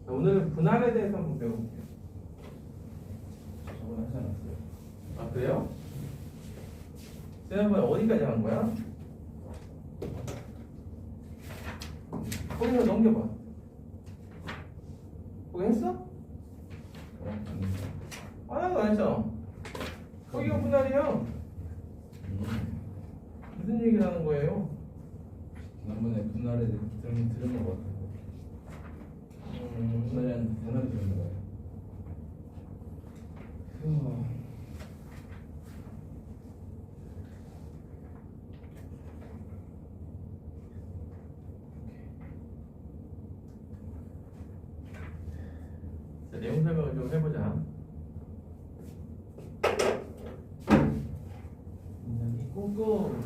자, 오늘은 분할에 대해서 한번 배워볼게요. 저번에 하지 않았어요? 아, 그래요? 지난번에 어디까지 한 거야? 거기서 넘겨봐. 거기 했어? 하나도 안 했잖아. 거기가 분할이야. 무슨 얘기를 하는 거예요? 지난번에 분할에 들은 것 같아요. 분할이란 단어를 들은 거예요. 자, 내용 설명을 좀 해보자. 굉장히 꼼꼼.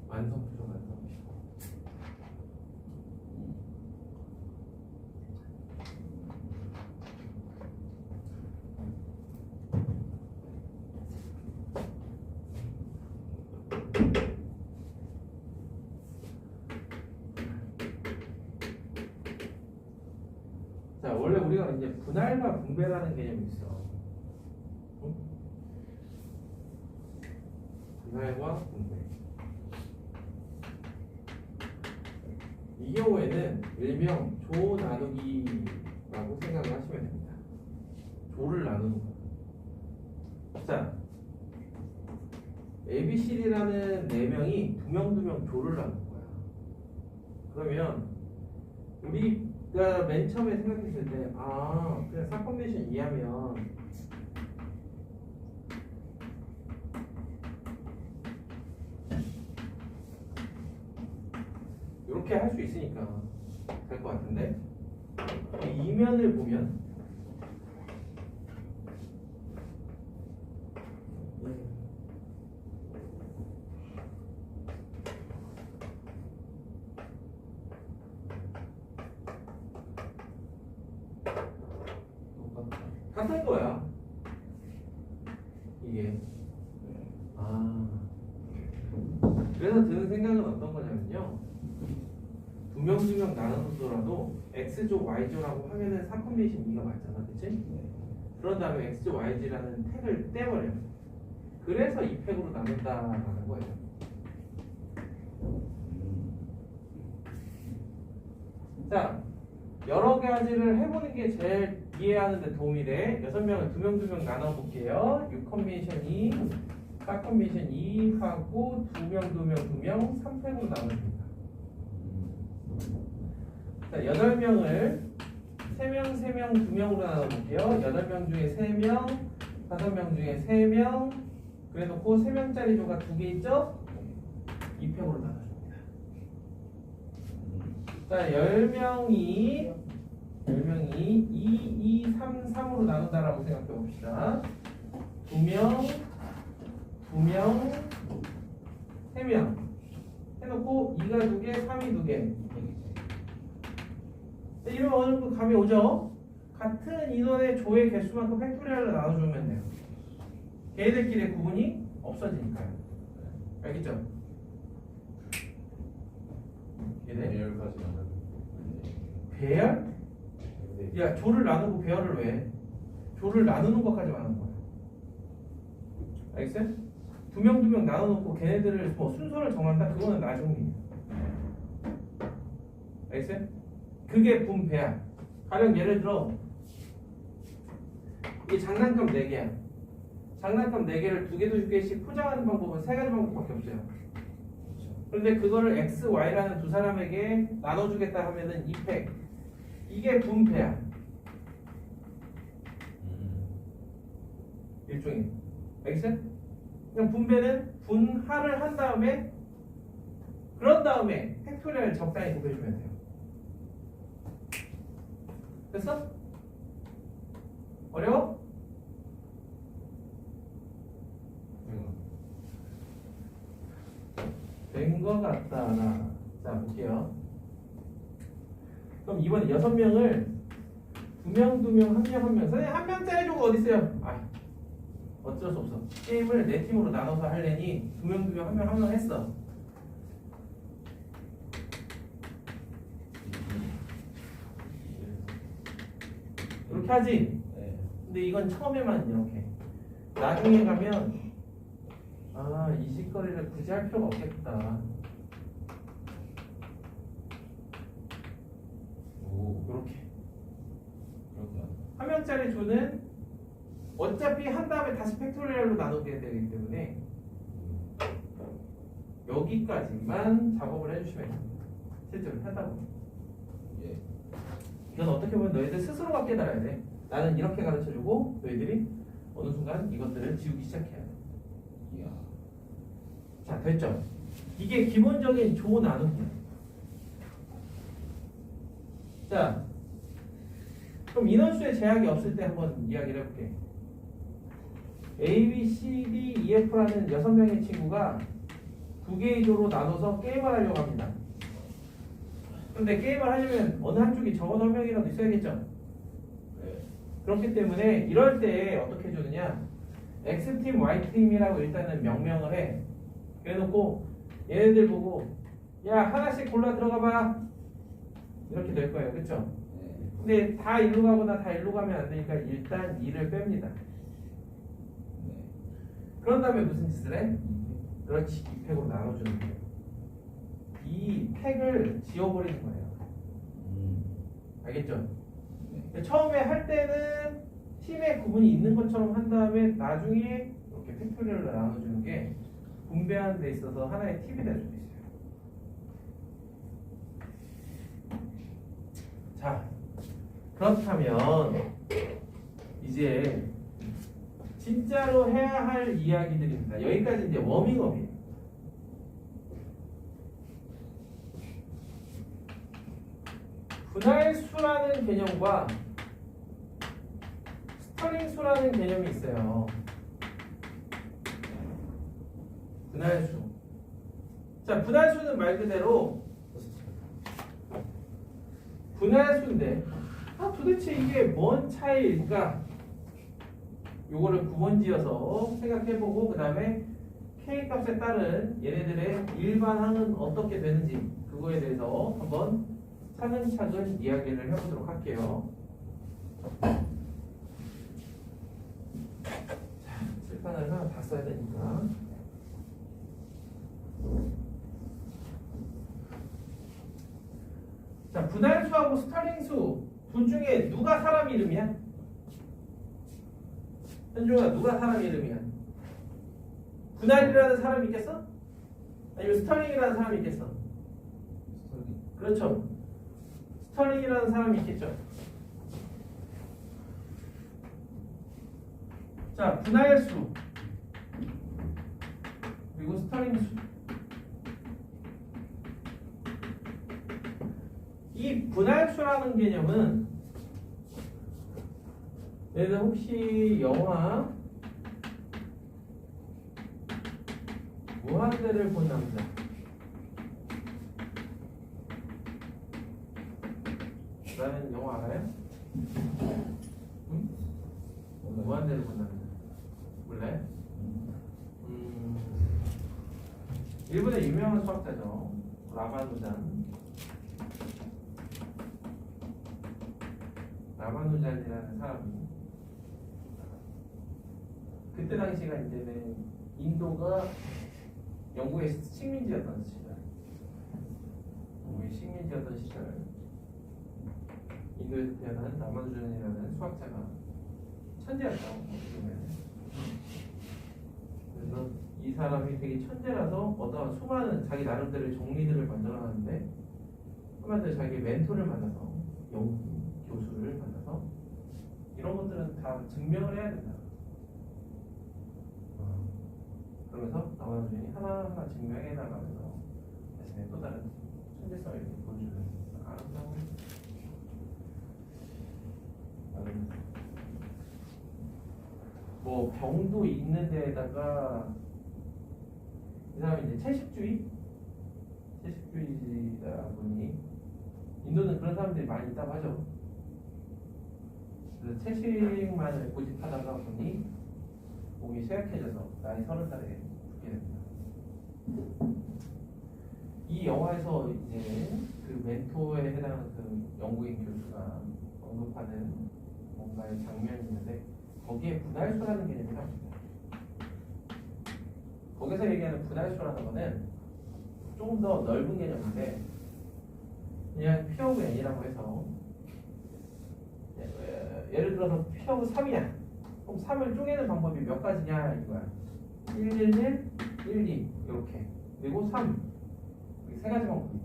완성 부족, 완성 부족. 자, 원래 우리가 이제 분할과 분배라는 개념이 있어. 응? 분할과 분배. 이 경우에는 일명 조 나누기라고 생각을 하시면 됩니다. 조를 나누는 거. 자, ABCD라는 네 명이 두 명 조를 나눈 거야. 그러면 우리가 맨 처음에 생각했을 때, 아, 그냥 사건메이션 이해하면 이렇게 할 수 있으니까 될 것 같은데, 이 이면을 보면 같은 거야. 이게. 아. 그래서 드는 생각은 어떤 거냐면요. 두 명 나눠서라도 X조, Y조라고 하면은 사건메이션 2가 맞잖아. 그치? 그런 다음에 X조, YG라는 택을 떼버려. 그래서 이 팩으로 나눈다라는 거예요. 자, 여러 가지를 해보는 게 제일 이해하는 데 도움이 돼. 6명을 2명 나눠볼게요. 6컨비네이션 2, 4컨비네이션 2 하고 2명 3팩으로 나눠줍니다. 자, 8명을 3명 2명으로 나눠볼게요. 8명 중에 3명, 5명 중에 3명, 그래놓고 3명짜리 조가 2개 있죠? 2팩으로 나눠줍니다. 자, 10명이 2, 2, 3, 3으로 나눈다라고 생각해 봅시다. 2명, 3명 해놓고 2가 2개, 3이 2개. 이러면 어느 정도 감이 오죠? 같은 인원의 조의 개수만큼 팩토리얼로 나눠주면 돼요. 걔네들끼리의 구분이 없어지니까요. 알겠죠? 얘네? 배열까지 나눠. 배열? 야, 조를 나누고 배열을 왜 해? 조를 나누는 것까지만 하는 거야. 알겠어요? 2명 나눠놓고 걔네들을 뭐 순서를 정한다? 그거는 나중이에요. 알겠어요? 그게 분배야. 가령 예를 들어 이게 장난감 4개야. 장난감 4개를 2개, 2개씩 포장하는 방법은 3가지 방법밖에 없어요. 그런데 그거를 X, Y라는 두 사람에게 나눠주겠다 하면은 2팩. 이게 분배야. 일종의. 알겠어요? 그냥 분배는 분할을 한 다음에 그런 다음에 팩토리얼 적당히 곱해주면 돼요. 됐어? 어려워? 된 것 같다. 자, 볼게요. 그럼 이번에 6명을 2명, 2명, 1명, 1명. 선생님 1명짜리 조가 어디 있어요? 아, 어쩔 수 없어. 게임을 4팀으로 나눠서 하려니 2명, 2명, 1명, 1명 했어. 이렇게 하지? 네. 근데 이건 처음에만 이렇게. 나중에 가면 아, 이 짓거리를 굳이 할 필요가 없겠다. 오, 이렇게. 그렇구나. 1명짜리 조는 어차피 한 다음에 다시 팩토리얼로 나누게 되기 때문에 여기까지만 작업을 해주시면 됩니다. 실제로 하다 보면. 예. 이건 어떻게 보면 너희들 스스로가 깨달아야 돼. 나는 이렇게 가르쳐주고 너희들이 어느 순간 이것들을 지우기 시작해야 돼. 이야. 자, 됐죠? 이게 기본적인 조 나누기야. 자, 그럼 인원수의 제약이 없을 때 한번 이야기를 해볼게. A, B, C, D, E, F라는 6명의 친구가 2개의 조로 나눠서 게임을 하려고 합니다. 근데 게임을 하려면 어느 한쪽이 적어도 1명이라도 있어야겠죠? 네. 그렇기 때문에 이럴 때 어떻게 해주느냐, X팀, Y팀이라고 일단은 명명을 해. 그래놓고 얘네들 보고 야, 하나씩 골라 들어가봐, 이렇게 될 거예요. 그쵸? 네. 근데 다 일로 가거나 다 일로 가면 안 되니까 일단 2를 뺍니다. 네. 그런 다음에 무슨 짓을 해? 그렇지, 2팩으로 나눠주는 거예요. 이 팩을 지워버리는 거예요. 알겠죠? 네. 처음에 할 때는 팀의 구분이 있는 것처럼 한 다음에 나중에 이렇게 팩토리얼로 나눠주는 게 분배하는 데 있어서 하나의 팁이 될 수도 있어요. 자, 그렇다면 이제 진짜로 해야 할 이야기들입니다. 여기까지 이제 워밍업이에요. 분할수라는 개념과 스터링수라는 개념이 있어요. 분할수. 자, 분할수는 말 그대로 분할수인데, 아, 도대체 이게 뭔 차이일까? 요거를 구분지어서 생각해보고 그 다음에 K값에 따른 얘네들의 일반항은 어떻게 되는지 그거에 대해서 한번 차근차근 이야기를 해보도록 할게요. 자, 칠판을 하나 다 써야 되니까. 자, 분할수하고 스터링수 둘 중에 누가 사람 이름이야? 현종아, 누가 사람 이름이야? 분할이라는 사람이 있겠어? 아니면 스터링이라는 사람이 있겠어? 스터디. 그렇죠. 스터링이라는 사람이 있겠죠. 자, 분할수 그리고 스터링수. 이 분할수라는 개념은 얘들 혹시 영화 무한대를 본 남자 라는 영화 알아요? 응? 무한대를 본 남자 몰라요? 일본의 유명한 수학자죠. 라마누잔이라는 사람이 그때 당시가 이제는 인도가 영국의 식민지였던 시절, 영국의 식민지였던 시절, 인도에서 태어난 라마누잔이라는 수학자가 천재였죠. 그래서 이 사람이 되게 천재라서 어떤 수많은 자기 나름대로의 정리들을 만들어놨는데 한마디로 자기 멘토를 만나서 영국 교수를 만나서 이런 것들은 다 증명을 해야 된다. 그러면서 라마누잔이 하나하나 증명해 나가면서 자신의 또 다른 천재성을 보여주는 아름다운 뭐 병도 있는 데에다가 이 사람이 이제 채식주의자 보니 인도는 그런 그런 사람들이 많이 있다고 하죠. 그래서 채식만을 고집하다가 보니 몸이 쇠약해져서 나이 30살에 죽게 됩니다. 이 영화에서 이제 그 멘토에 해당하는 그 영국인 교수가 언급하는 뭔가의 장면이 있는데 거기에 분할수라는 개념이 나옵니다. 거기서 얘기하는 분할수라는 거는 조금 더 넓은 개념인데 그냥 P of N이라고 해서 예를 들어서 P of 3이야. 그럼 3을 쪼개는 방법이 몇 가지냐 이거야. 111, 12 이렇게 그리고 3 세 가지 방법이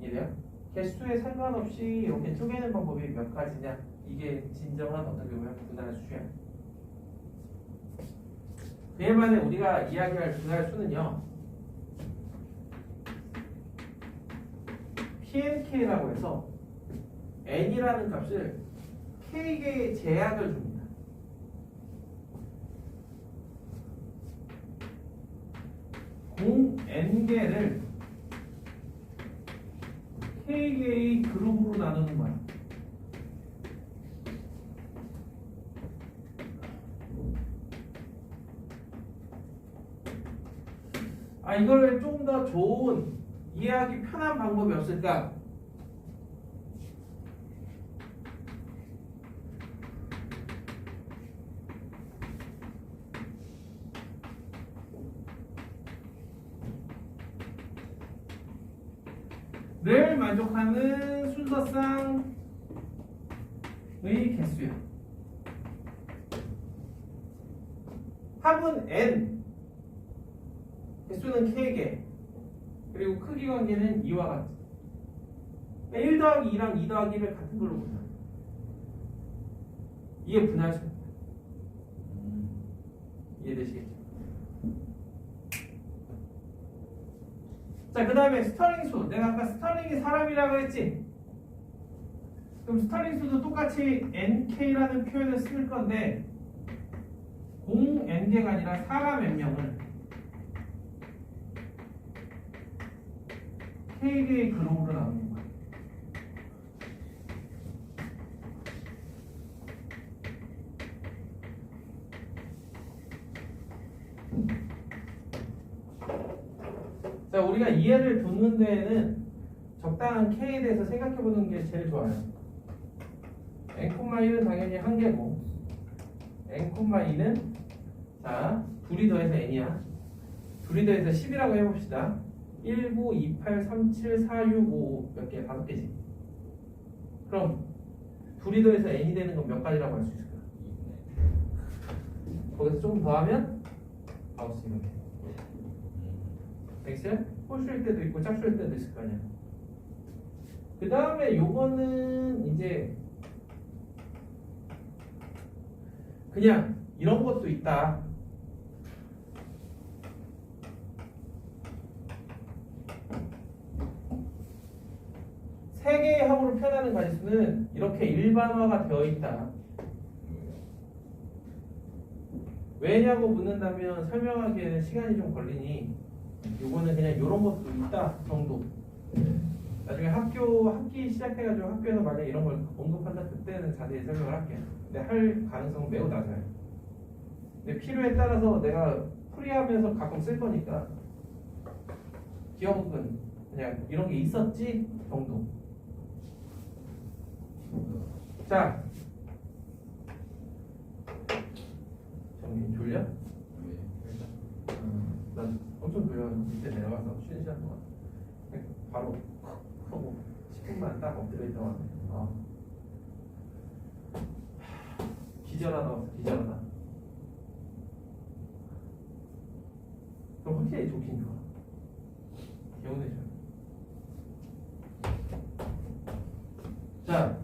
이해돼요? 개수에 상관없이 이렇게 쪼개는 방법이 몇 가지냐 이게 진정한 어떻게 보면 분할 수야. 그에 반해 우리가 이야기할 분할 수는요 PNK라고 해서 N이라는 값을 K개의 제약을 줍니다. 공 N개를 K개의 그룹으로 나누는 거야. 이걸 좀 더 좋은 이해하기 편한 방법이 없을까? 를 만족하는 순서상의 개수야. 합은 n, 개수는 k개, 그리고 크기 관계는 2와 같지. 1 더하기 2랑 2 더하기 1을 같은 걸로 보자. 이게 분할수입니다. 이해되시겠죠? 자, 그 다음에 스털링 수. 내가 아까 스털링이 사람이라고 했지? 그럼 스털링 수도 똑같이 nk라는 표현을 쓸 건데 공 n개가 아니라 사람 n명을 k개의 그룹으로 나누는 거야. 자, 우리가 이해를 돕는 데에는 적당한 k에 대해서 생각해보는 게 제일 좋아요. n,1은 당연히 한 개고 n,2는 자 둘이 더해서 n이야. 둘이 더해서 10이라고 해봅시다. 1, 9, 2, 8, 3, 7, 4, 6, 5 몇 개? 5개지. 그럼 둘이 더해서 n이 되는 건 몇 가지라고 할 수 있을까? 거기서 조금 더하면 마우스 이렇게 엑셀? 홀수일 때도 있고 짝수일 때도 있을 거 아니야. 그 다음에 요거는 이제 그냥 이런 것도 있다. 세 개의 합으로 표현하는 가지수는 이렇게 일반화가 되어 있다. 왜냐고 묻는다면 설명하기에는 시간이 좀 걸리니 요거는 그냥 이런 것도 있다 정도. 나중에 학기 시작해가지고 학교에서 만약 이런 걸 언급한다 그때는 자세히 설명을 할게요. 근데 할 가능성은 매우 낮아요. 근데 필요에 따라서 내가 풀이하면서 가끔 쓸 거니까 기억은 그냥 이런 게 있었지 정도. 자, 정민 졸려? 난 엄청 졸려. 밑에 내려가서 쉬는 시간 동안 바로 하고 10분만 딱 엎드려 있다가 기절하다 왔어. 기절하다. 그럼 확실히 좋긴 좋아. 개운해져요. 자,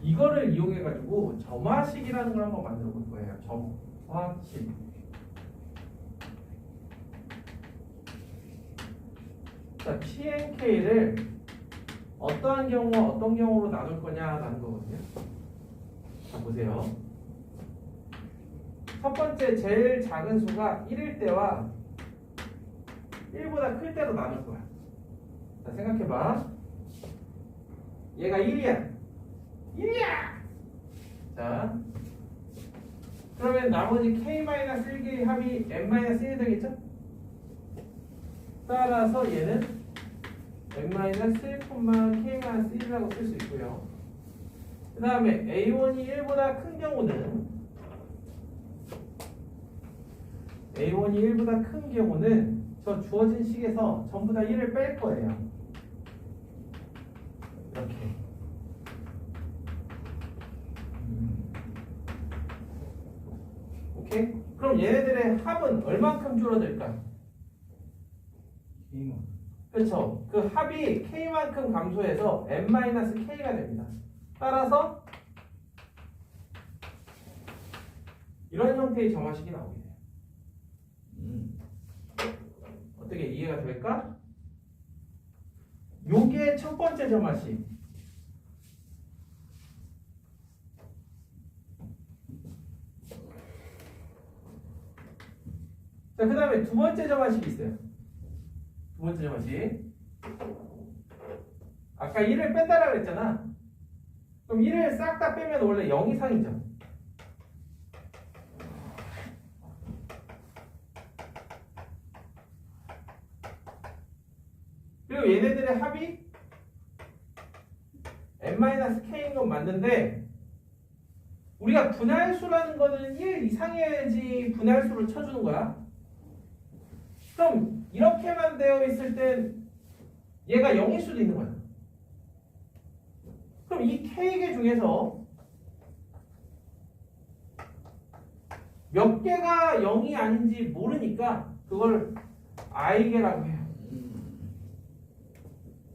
이거를 이용해가지고 점화식이라는 걸 한번 만들어 볼 거예요. 점화식. 자, PNK를 어떠한 경우와 어떤 경우로 나눌 거냐라는 거거든요. 자, 보세요. 첫 번째 제일 작은 수가 1일 때와 1보다 클 때로 나눌 거야. 자, 생각해봐. 얘가 1이야. 1이야. 자, 그러면 나머지 k-1개의 합이 n-1이 되겠죠? 따라서 얘는 n-1,k-1이라고 쓸 수 있고요. 그 다음에 a1이 1보다 큰 경우는 저 주어진 식에서 전부 다 1을 뺄 거예요. 이렇게. 오케이? 그럼 얘네들의 합은 얼만큼 줄어들까? K만. 그렇죠. 그 합이 k만큼 감소해서 n-k가 됩니다. 따라서 이런 형태의 점화식이 나오게 돼요. 어떻게 이해가 될까? 요게 첫 번째 점화식. 자, 그 다음에 두 번째 점화식이 있어요. 두 번째 점화식. 아까 1을 뺀다라고 했잖아. 그럼 1을 싹 다 빼면 원래 0 이상이죠. 그리고 얘네들의 합이 n-k인 건 맞는데 우리가 분할수라는 거는 1 이상이어야지 분할수를 쳐주는 거야. 그럼 이렇게만 되어 있을 땐 얘가 0일 수도 있는 거야. 그럼 이 k개 중에서 몇 개가 0이 아닌지 모르니까 그걸 i개라고 해요.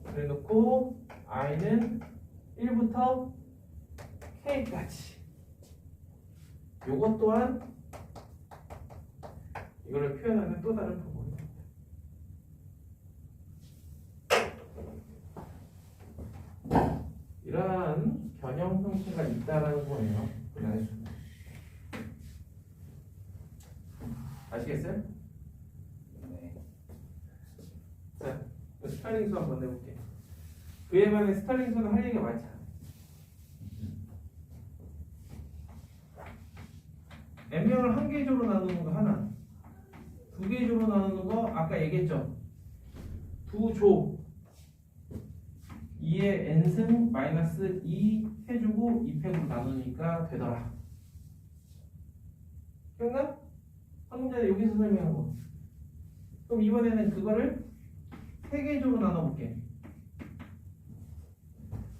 그래 놓고 i는 1부터 k까지. 요것 또한 이거를 표현하는 또 다른 방법입니다. 이러한 변형 형태가 있다라는 거예요. 분할수. 아시겠어요? 네. 자, 스타일링수 한번 내볼게. 그에 반해 스타일링수는 할 얘기가 많잖아. n명을 한 개조로 나누는 거 하나, 두 개조로 나누는 거 아까 얘기했죠. 두 조 2의 n승 마이너스 2 해주고 2팩으로 나누니까 되더라. 기억나? 방금 전에 여기서 설명한 거. 그럼 이번에는 그거를 세 개조로 나눠볼게.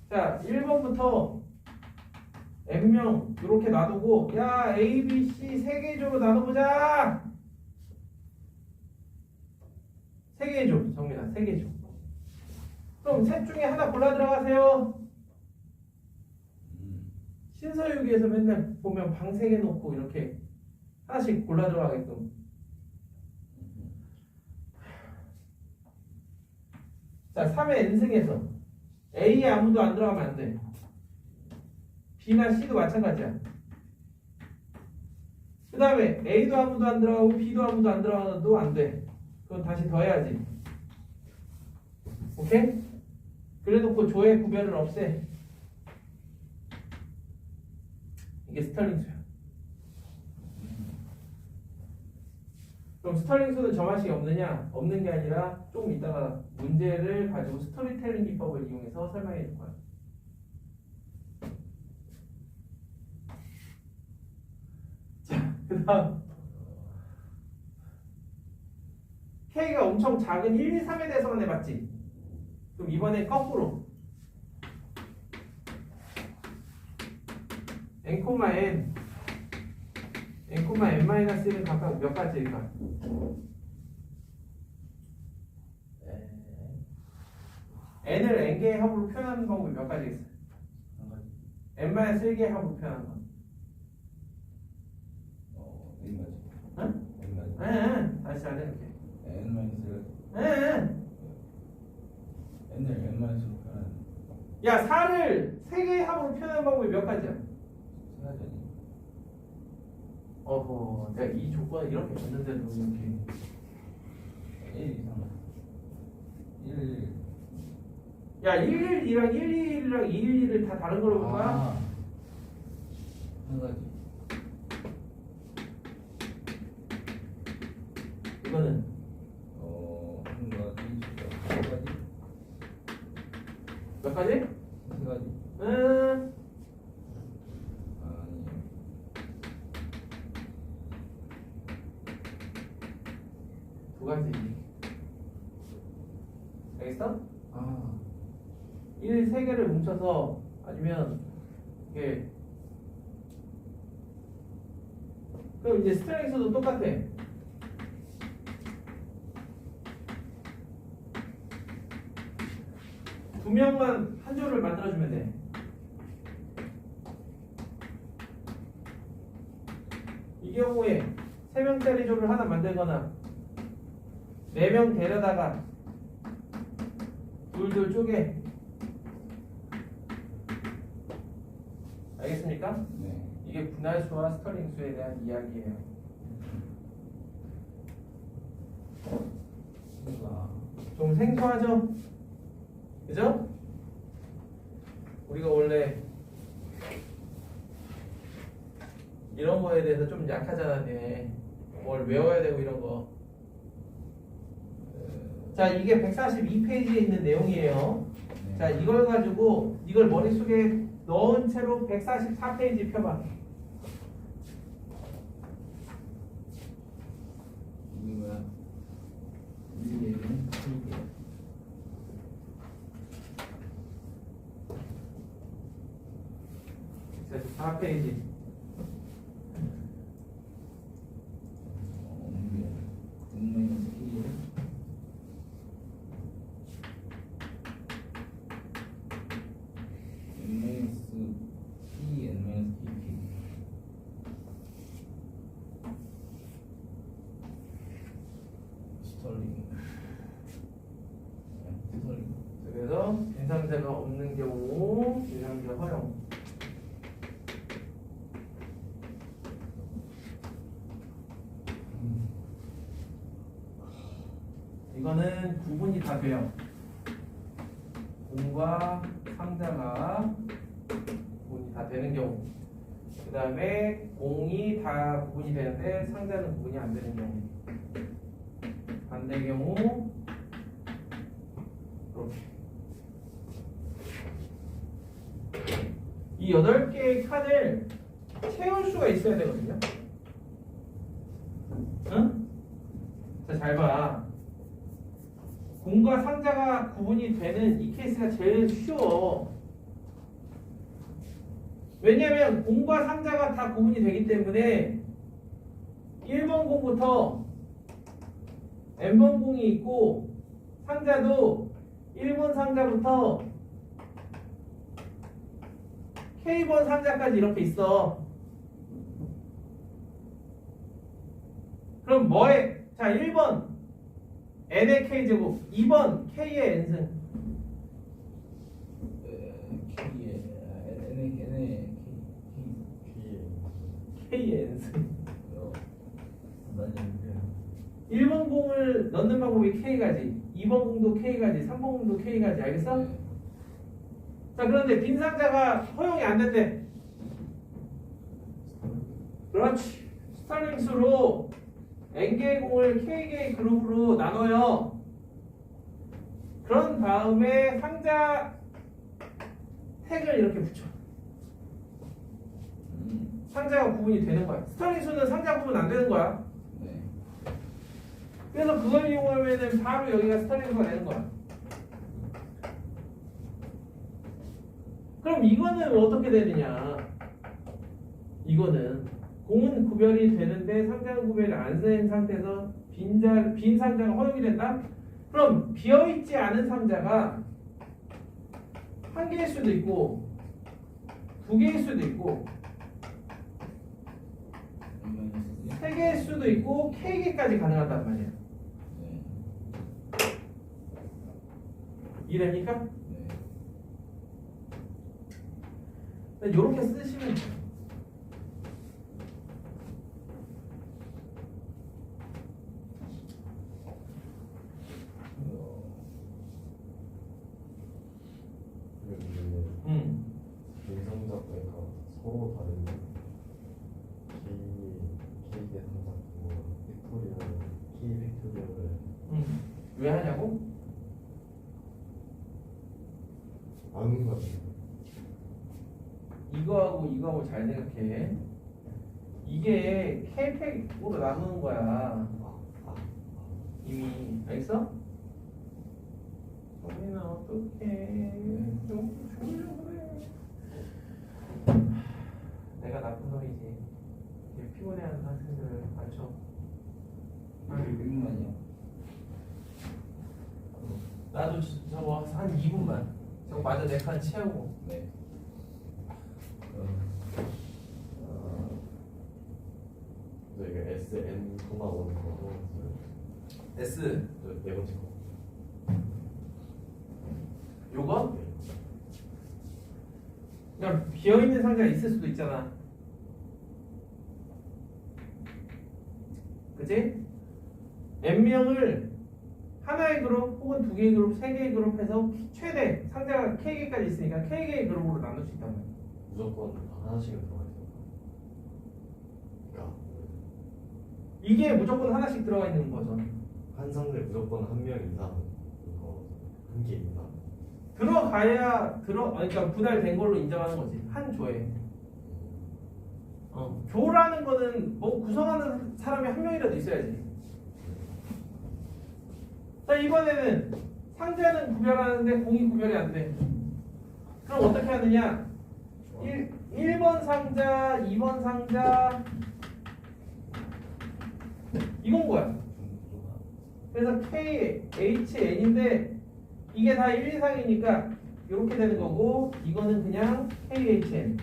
자, 1번부터 n명 이렇게 놔두고 야 A, B, C 세 개조로 나눠보자. 세 개조 정민아, 세 개조. 그럼 셋 중에 하나 골라 들어가세요. 신서유기에서 맨날 보면 방 세 개 놓고 이렇게 하나씩 골라 들어가게끔. 자, 3의 n승에서 A에 아무도 안 들어가면 안 돼. B나 C도 마찬가지야. 그 다음에 A도 아무도 안 들어가고 B도 아무도 안 들어가도 안 돼. 그건 다시 더해야지. 오케이? 그래 놓고 조의 구별을 없애. 이게 스털링수야. 그럼 스털링수는 점화식이 없느냐? 없는 게 아니라 조금 이따가 문제를 가지고 스토리텔링 기법을 이용해서 설명해 줄 거야. 자, 그 다음 K가 엄청 작은 1, 2, 3에 대해서만 해봤지? 그럼 이번에 거꾸로 n, n-n-1은 각각 몇 가지일까? n을 n개의 합으로 표현하는 방법이 몇 가지 있어요? n-1개의 합으로 표현하는 거. N가지. 응? N가지. 다시 잘 해볼게. N-를 N-로 표현하는 야, 4를 3개의 합으로 표현하는 방법이 몇 가지야? 세 가지 아니야? 어허, 내가 이 조건을 이렇게 줬는데도 이렇게 1 이상 1 야 112랑 121이랑 212를 다 다른 걸로 볼 거야? 아, 한 가지. 이거는 한 가지. 한 가지. 몇 가지? 세 가지. 아니에요. 두 가지. 알겠어? 아, 1, 세 개를 뭉쳐서 아니면 이게 그럼 이제 스트링에서도 똑같아. 두 명만 한 조를 만들어주면 돼. 이 경우에 세 명짜리 조를 하나 만들거나 네 명 데려다가 둘둘 쪼개. 알겠습니까? 네. 이게 분할수와 스터링수에 대한 이야기예요. 뭔가 좀 생소하죠? 그죠? 우리가 원래 이런 거에 대해서 좀 약하잖아. 뭘 외워야 되고 이런 거. 자, 이게 142페이지에 있는 내용이에요. 네. 자, 이걸 가지고 이걸 머릿속에 넣은 채로 144페이지 펴봐. 이게 뭐야? 이게 144페이지. 마이너스 K 마이너스 T N 마이너스 KP. 스털링. 스털링. 그래서 빈상자가 없는 경우 빈상자 허용. 이거는 구분이 다 돼요. 공과 상자가 구분이 다 되는 경우. 그 다음에 공이 다 구분이 되는데 상자는 구분이 안 되는 경우. 반대 경우 이렇게. 이 8개의 칸을 채울 수가 있어야 되거든요. 응? 자, 잘 봐. 공과 상자가 구분이 되는 이 케이스가 제일 쉬워. 왜냐면 공과 상자가 다 구분이 되기 때문에 1번 공부터 n번 공이 있고 상자도 1번 상자부터 k번 상자까지 이렇게 있어. 그럼 뭐에? 자, 1번 n의 k제곱, 2번 k의 n승. K에 N에 k의 n승. 맞는데 1번 공을 넣는 방법이 k가지, 2번 공도 k가지, 3번 공도 k가지. 알겠어? 자, 그런데 빈 상자가 허용이 안 된대. 그렇지. 스타링 수로 n개의 공을 k개의 그룹으로 나눠요. 그런 다음에 상자 택을 이렇게 붙여. 상자가 구분이 되는 거야. 스타링 수는 상자 구분 안 되는 거야. 네. 그래서 그걸 이용하면은 바로 여기가 스타링 수가 되는 거야. 그럼 이거는 어떻게 되느냐? 이거는 공은 구별이 되는데 상자는 구별이 안 된 상태에서 빈 상자가 허용이 된다? 그럼 비어있지 않은 상자가 한 개일 수도 있고 두 개일 수도 있고 세 개일 수도 있고 k개까지 가능하단 말이야. 네. 이해됩니까? 네. 이렇게 쓰시면 돼요. 서로 다른 K 계산하고 팩토리얼 K 팩토리얼을 왜 하냐고? 아는 거 같아요. 이거하고 이거하고 잘 생각해. 이게 K팩으로 나누는 거야. 이미 알겠어? 정민아 어떡해. 좀 졸려 그래. 내가 나쁜 놈이지. 이렇게 피곤해하는 학생들을 맞춰. 이게 1분만이야. 나도 저거 한 2분만. 저거 마저 내 칸 채우고. 네. 저희가 SN, 1 거 S 네 번째 거. 요거? 네. 그냥 비어있는 상자가 있을 수도 있잖아. 그치? N명을 하나의 그룹 혹은 두 개의 그룹, 세 개의 그룹 해서 최대 상자가 K개까지 있으니까 K개의 그룹으로 나눌 수 있단 말이야. 무조건 하나씩은 들어가 있어요. 그러니까 이게 무조건 하나씩 들어가 있는 거죠. 한 상자에 무조건 한 명 이상 이거 한 개 이상. 들어가야 그러니까 분할된 걸로 인정하는 거지. 한 조에. 조라는 거는 뭐 구성하는 사람이 한 명이라도 있어야지. 자, 이번에는 상자는 구별하는데 공이 구별이 안 돼. 그럼 어떻게 하느냐? 1번 상자, 2번 상자 이건 거야. 그래서 KHN인데 이게 다 1 이상이니까 이렇게 되는 거고 이거는 그냥 KHN.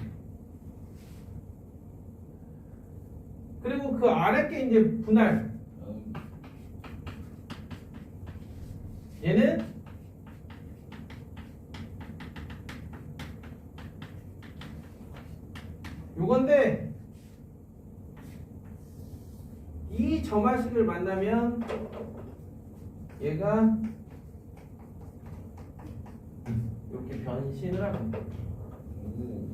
그리고 그 아래 게 이제 분할. 얘는 요건데 이 점화식을 만나면 얘가 이렇게 변신을 합니다. 오.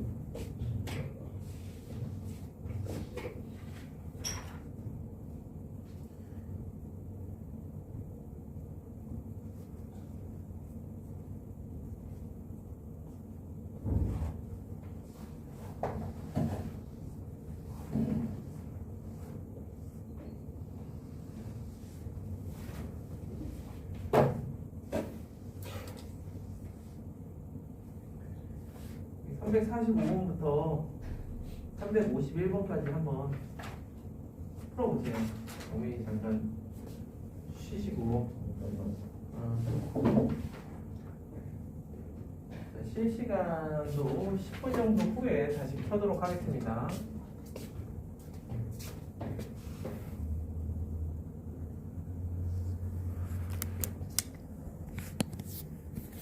345번부터 351번까지 한번 풀어보세요. 어머니 잠깐 쉬시고 자, 실시간도 10분 정도 후에 다시 켜도록 하겠습니다.